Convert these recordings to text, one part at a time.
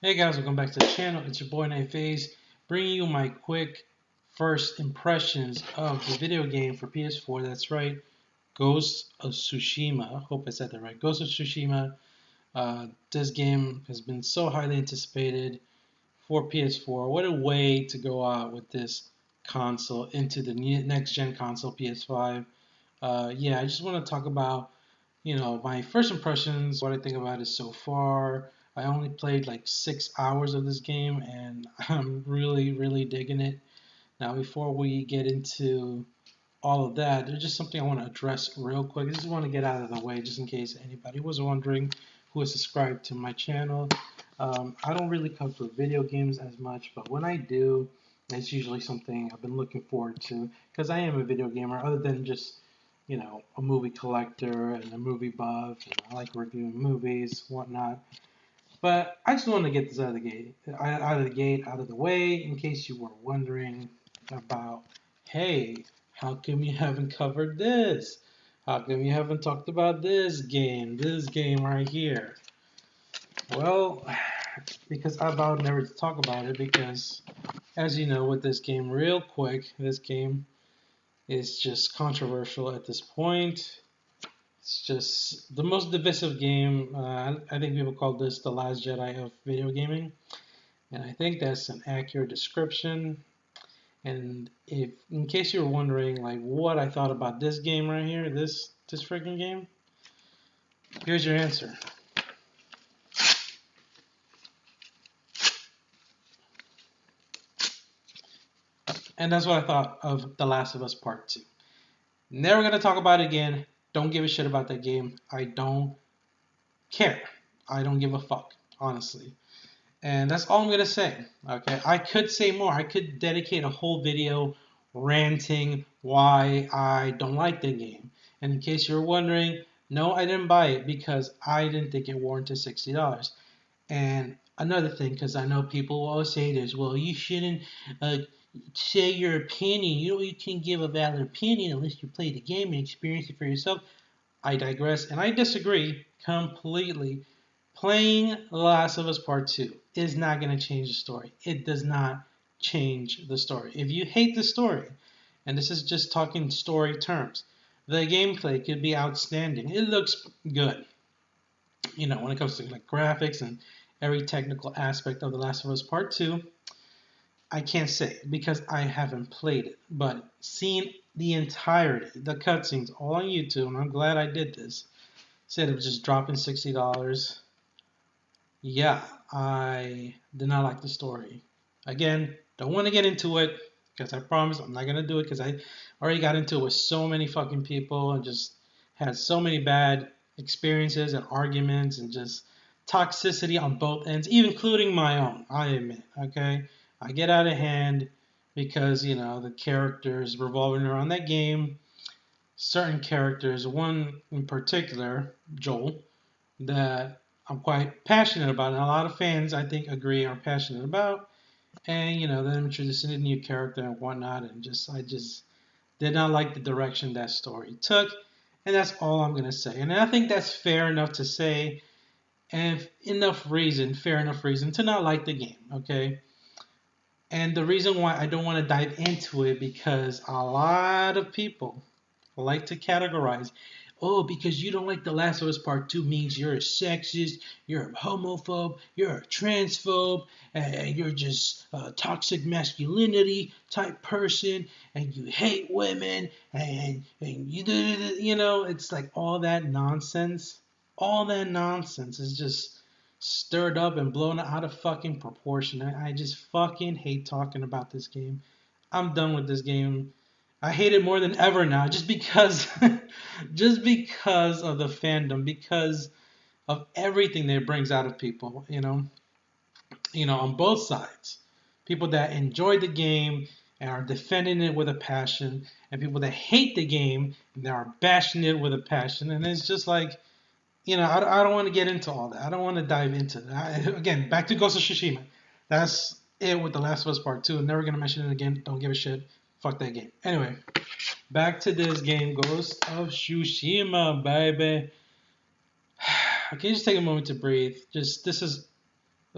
Hey guys, welcome back to the channel. It's your boy Night Phase, bringing you my quick first impressions of the video game for PS4. That's right, Ghost of Tsushima. I hope I said that right. Ghost of Tsushima. This game has been so highly anticipated for PS4. What a way to go out with this console into the next gen console, PS5. Yeah, I just want to talk about my first impressions, what I think about it so far. I only played like 6 hours of this game and I'm really digging it. Now, before we get into all of that, there's just something I want to address real quick. I just want to get out of the way just in case anybody was wondering who is subscribed to my channel. I don't really cover video games as much, but when I do, it's usually something I've been looking forward to because I am a video gamer other than just a movie collector and a movie buff, and I like reviewing movies, whatnot. But I just want to get this out of the way, in case you were wondering about, hey, how come you haven't covered this? How come you haven't talked about this game right here? Well, because I vowed never to talk about it, because as you know, with this game, real quick, this game is just controversial at this point. It's just the most divisive game. I think people call this the last Jedi of video gaming, and I think that's an accurate description. And if, in case you were wondering, like what I thought about this game right here, this freaking game, here's your answer. And that's what I thought of The Last of Us Part 2. Never gonna talk about it again. Don't give a shit about that game. I don't care. I don't give a fuck, honestly. And that's all I'm going to say. Okay, I could say more. I could dedicate a whole video ranting why I don't like the game. And in case you're wondering, no, I didn't buy it because I didn't think it warranted $60. And another thing, because I know people will always say this, well, you shouldn't uh, say your opinion. You can give a valid opinion unless you play the game and experience it for yourself. I digress, and I disagree completely. Playing The Last of Us Part 2 is not going to change the story. It does not change the story. If you hate the story, and this is just talking story terms, the gameplay could be outstanding. It looks good. When it comes to like graphics and every technical aspect of The Last of Us Part 2, I can't say because I haven't played it. But seeing the entirety, the cutscenes, all on YouTube, and I'm glad I did this, instead of just dropping $60. Yeah, I did not like the story. Again, don't want to get into it because I promise I'm not gonna do it because I already got into it with so many fucking people and just had so many bad experiences and arguments and just toxicity on both ends, even including my own. I admit, okay, I get out of hand because the characters revolving around that game, certain characters, one in particular, Joel, that I'm quite passionate about, and a lot of fans I think agree are passionate about. And them introducing a new character and whatnot, and I just did not like the direction that story took, and that's all I'm gonna say. And I think that's fair enough to say, and fair enough reason to not like the game. Okay, and the reason why I don't want to dive into it because a lot of people like to categorize, oh, because you don't like The Last of Us Part 2 means you're a sexist, you're a homophobe, you're a transphobe, and you're just a toxic masculinity type person, and you hate women, and it's like all that nonsense. All that nonsense is just stirred up and blown out of fucking proportion. I just fucking hate talking about this game. I'm done with this game. I hate it more than ever now, just because, just because of the fandom, because of everything that it brings out of people. On both sides, people that enjoy the game and are defending it with a passion, and people that hate the game and they are bashing it with a passion, and it's just like, I don't want to get into all that. I don't want to dive into that. Again, back to Ghost of Tsushima. That's it with The Last of Us Part 2. I'm never going to mention it again. Don't give a shit. Fuck that game. Anyway, back to this game, Ghost of Tsushima, baby. Okay, just take a moment to breathe. This is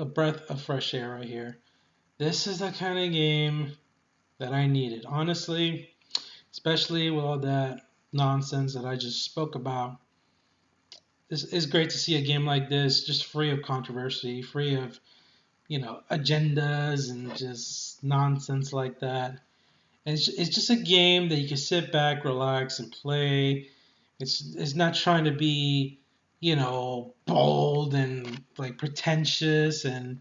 a breath of fresh air right here. This is the kind of game that I needed, honestly, especially with all that nonsense that I just spoke about. It's great to see a game like this, just free of controversy, free of agendas and just nonsense like that. And it's just a game that you can sit back, relax, and play. It's not trying to be, bold and like pretentious and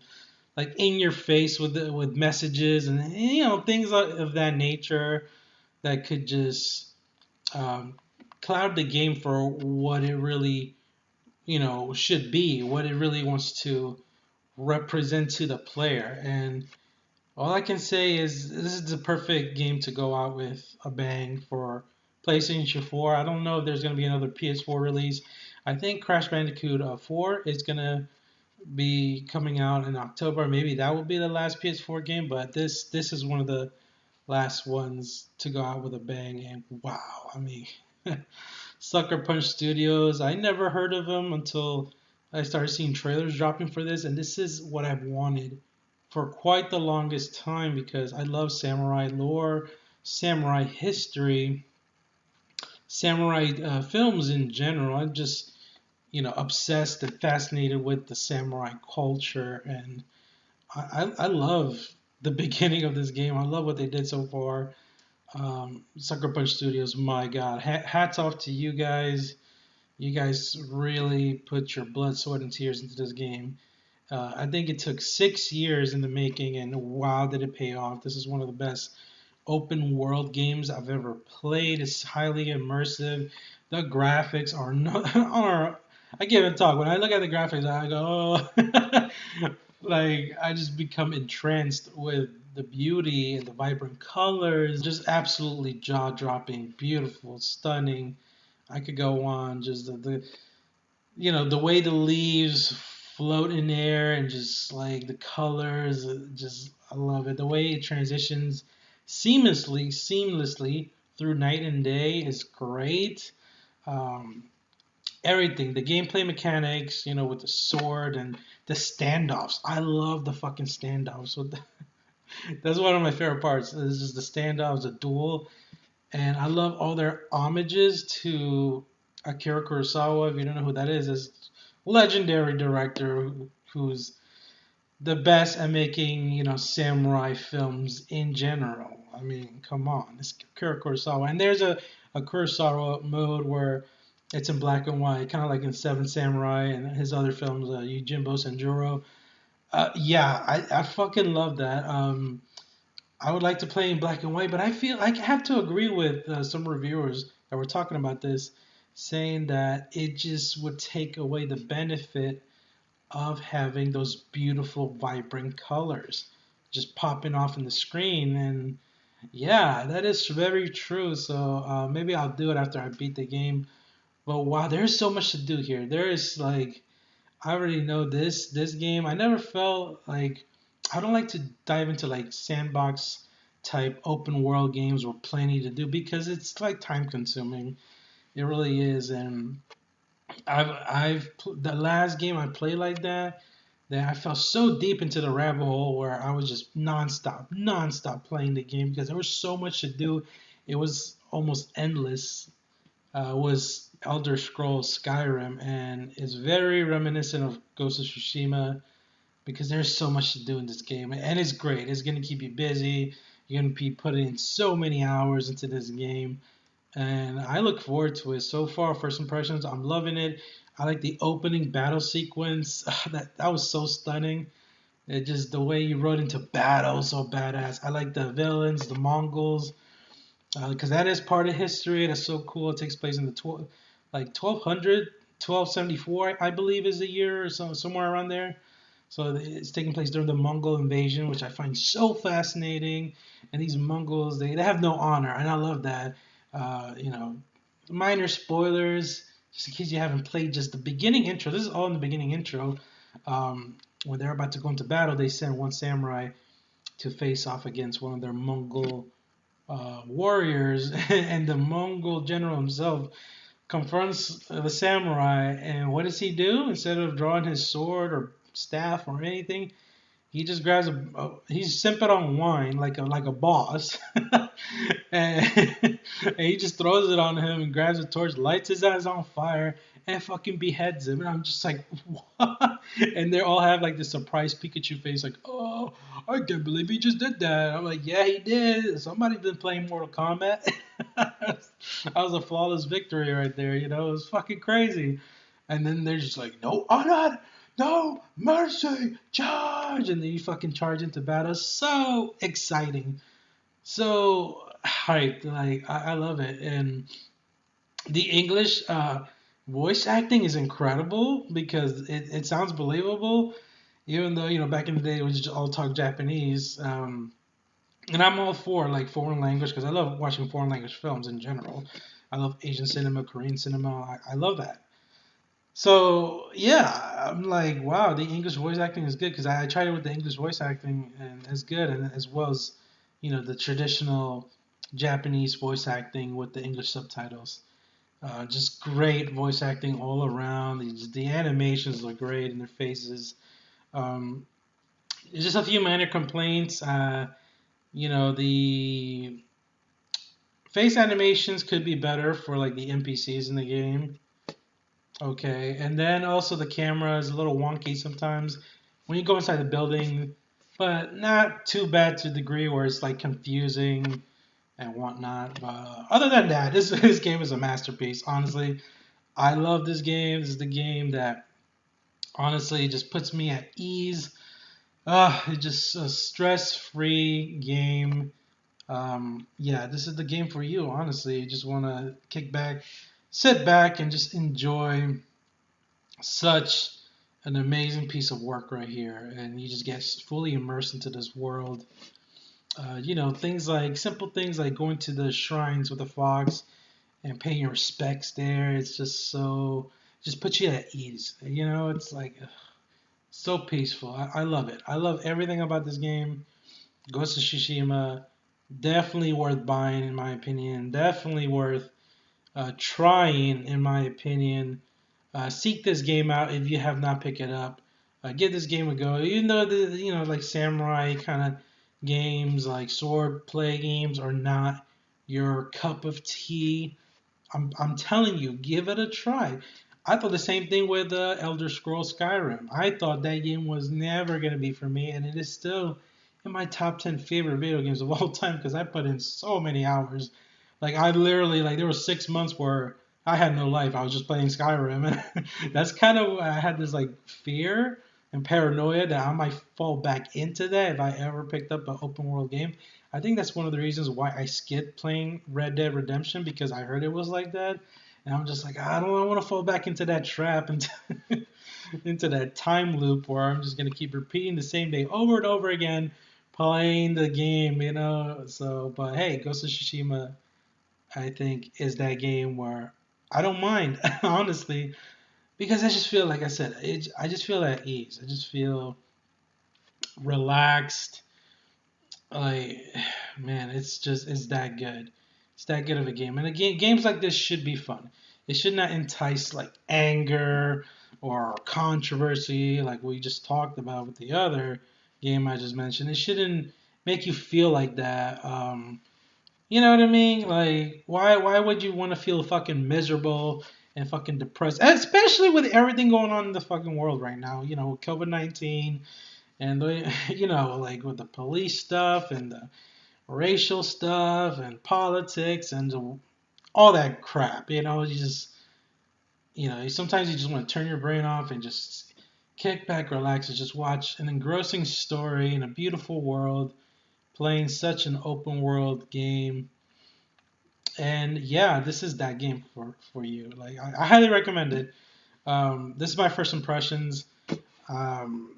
like in your face with messages and things of that nature that could just um, cloud the game for what it really should be, what it really wants to represent to the player. And all I can say is this is the perfect game to go out with a bang for PlayStation 4. I don't know if there's going to be another PS4 release. I think Crash Bandicoot 4 is going to be coming out in October. Maybe that will be the last PS4 game, but this is one of the last ones to go out with a bang. And wow, I mean, Sucker Punch Studios. I never heard of them until I started seeing trailers dropping for this, and this is what I've wanted for quite the longest time because I love samurai lore, samurai history, samurai films in general. I'm just obsessed and fascinated with the samurai culture, and I love the beginning of this game. I love what they did so far. Sucker Punch Studios, my God, hats off to you guys. You guys really put your blood, sweat, and tears into this game. I think it took 6 years in the making, and wow, did it pay off! This is one of the best open world games I've ever played. It's highly immersive. The graphics are not are I can't even talk. When I look at the graphics, I go, oh. Like I just become entranced with the beauty and the vibrant colors. Just absolutely jaw-dropping, beautiful, stunning. I could go on. Just the way the leaves float in air and just like the colors, just I love it. The way it transitions seamlessly through night and day is great. Um, Everything, the gameplay mechanics, with the sword and the standoffs. I love the fucking standoffs. That's one of my favorite parts. This is the standoffs, the duel, and I love all their homages to Akira Kurosawa. If you don't know who that is legendary director who's the best at making samurai films in general. I mean, come on, it's Akira Kurosawa, and there's a Kurosawa mode where it's in black and white, kind of like in Seven Samurai and his other films, Yojimbo Sanjuro. Yeah, I fucking love that. I would like to play in black and white, but I feel I have to agree with some reviewers that were talking about this, saying that it just would take away the benefit of having those beautiful, vibrant colors just popping off in the screen. And yeah, that is very true. So maybe I'll do it after I beat the game. But wow, there's so much to do here. There is like I already know this game. I never felt like I don't like to dive into like sandbox type open world games with plenty to do because it's like time consuming. It really is. And the last game I played like that I fell so deep into the rabbit hole where I was just nonstop playing the game because there was so much to do. It was almost endless. Was Elder Scrolls Skyrim, and it's very reminiscent of Ghost of Tsushima because there's so much to do in this game, and it's great. It's gonna keep you busy. You're gonna be putting in so many hours into this game, and I look forward to it. So far, first impressions, I'm loving it. I like the opening battle sequence. That was so stunning. It just the way you rode into battle, so badass. I like the villains, the Mongols, because that is part of history. That's so cool. It takes place in the 1200, 1274, I believe, is the year or so, somewhere around there. So it's taking place during the Mongol invasion, which I find so fascinating. And these Mongols, they have no honor, and I love that. You know, minor spoilers, just in case you haven't played just the beginning intro. This is all in the beginning intro. When they're about to go into battle, they send one samurai to face off against one of their Mongol warriors, and the Mongol general himself confronts the samurai. And what does he do? Instead of drawing his sword or staff or anything. He just grabs he's sipping on wine like a boss, and, and he just throws it on him and grabs a torch, lights his ass on fire, and fucking beheads him. And I'm just like, what? And they all have like this surprised Pikachu face, like, oh, I can't believe he just did that. I'm like, yeah, he did. Somebody's been playing Mortal Kombat. That was a flawless victory right there. You know, it was fucking crazy. And then they're just like, no honor, no mercy, charge, and then you fucking charge into battle. So exciting, so hyped. Like I love it, and the English voice acting is incredible because it sounds believable, even though back in the day it was just all talk Japanese. And I'm all for like foreign language because I love watching foreign language films in general. I love Asian cinema, Korean cinema. I love that. So yeah, I'm like, wow, the English voice acting is good because I tried it with the English voice acting and it's good, and as well as the traditional Japanese voice acting with the English subtitles. Just great voice acting all around. The animations look great in their faces. Um, just a few minor complaints. The face animations could be better for like the NPCs in the game. Okay, and then also the camera is a little wonky sometimes when you go inside the building, but not too bad to the degree where it's like confusing and whatnot. But other than that, this game is a masterpiece. Honestly, I love this game. This is the game that honestly just puts me at ease. It's just a stress-free game. Yeah, this is the game for you. Honestly, you just want to kick back, sit back, and just enjoy such an amazing piece of work right here, and you just get fully immersed into this world. Things like simple things like going to the shrines with the fox and paying your respects there. It's just puts you at ease. It's like so peaceful. I love it. I love everything about this game. Ghost of Tsushima, definitely worth buying in my opinion. Definitely worth trying in my opinion. Seek this game out if you have not picked it up. Give this game a go. Even though like samurai kind of games, like sword play games, are not your cup of tea. I'm telling you, give it a try. I thought the same thing with Elder Scrolls Skyrim. I thought that game was never gonna be for me, and it is still in my top 10 favorite video games of all time because I put in so many hours. Like I literally there were 6 months where I had no life. I was just playing Skyrim, and that's kind of I had this like fear and paranoia that I might fall back into that if I ever picked up an open world game. I think that's one of the reasons why I skipped playing Red Dead Redemption because I heard it was like that, and I'm just like I don't want to fall back into that trap and into that time loop where I'm just gonna keep repeating the same day over and over again, playing the game. So, but hey, Ghost of Tsushima I think is that game where I don't mind honestly because I just feel like I said I just feel at ease. I just feel relaxed. Like man, it's that good. It's that good of a game. And again, games like this should be fun. It should not entice like anger or controversy like we just talked about with the other game I just mentioned. It shouldn't make you feel like that. You know what I mean? Like, why would you want to feel fucking miserable and fucking depressed, especially with everything going on in the fucking world right now? With COVID-19 and like with the police stuff and the racial stuff and politics and all that crap. Sometimes you just want to turn your brain off and just kick back, relax, and just watch an engrossing story in a beautiful world, playing such an open world game. And yeah, this is that game for you. Like I highly recommend it. This is my first impressions. Um,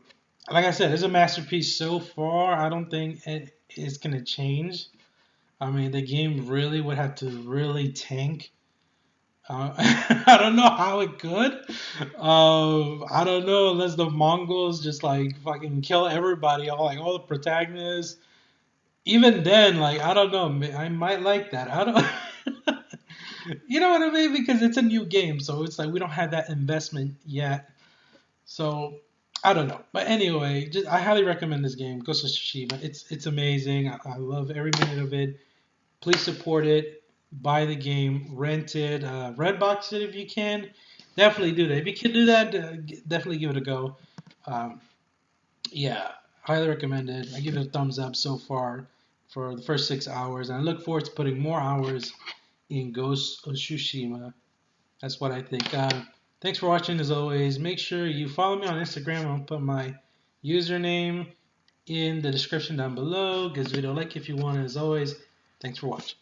like I said, it's a masterpiece so far. I don't think it is gonna change. I mean, the game really would have to really tank. I don't know how it could. I don't know unless the Mongols just like fucking kill everybody, all the protagonists. Even then, like I don't know, I might like that. I don't. You know what I mean? Because it's a new game, so it's like we don't have that investment yet. So I don't know. But anyway, I highly recommend this game, Ghost of Tsushima. It's amazing. I love every minute of it. Please support it. Buy the game, rent it, Redbox it if you can. Definitely do that. If you can do that, definitely give it a go. Um, yeah, highly recommend it. I give it a thumbs up so far for the first 6 hours, and I look forward to putting more hours in Ghost of Tsushima. That's what I think. Thanks for watching as always. Make sure you follow me on Instagram. I'll put my username in the description down below. Give this video a like if you want. As always, thanks for watching.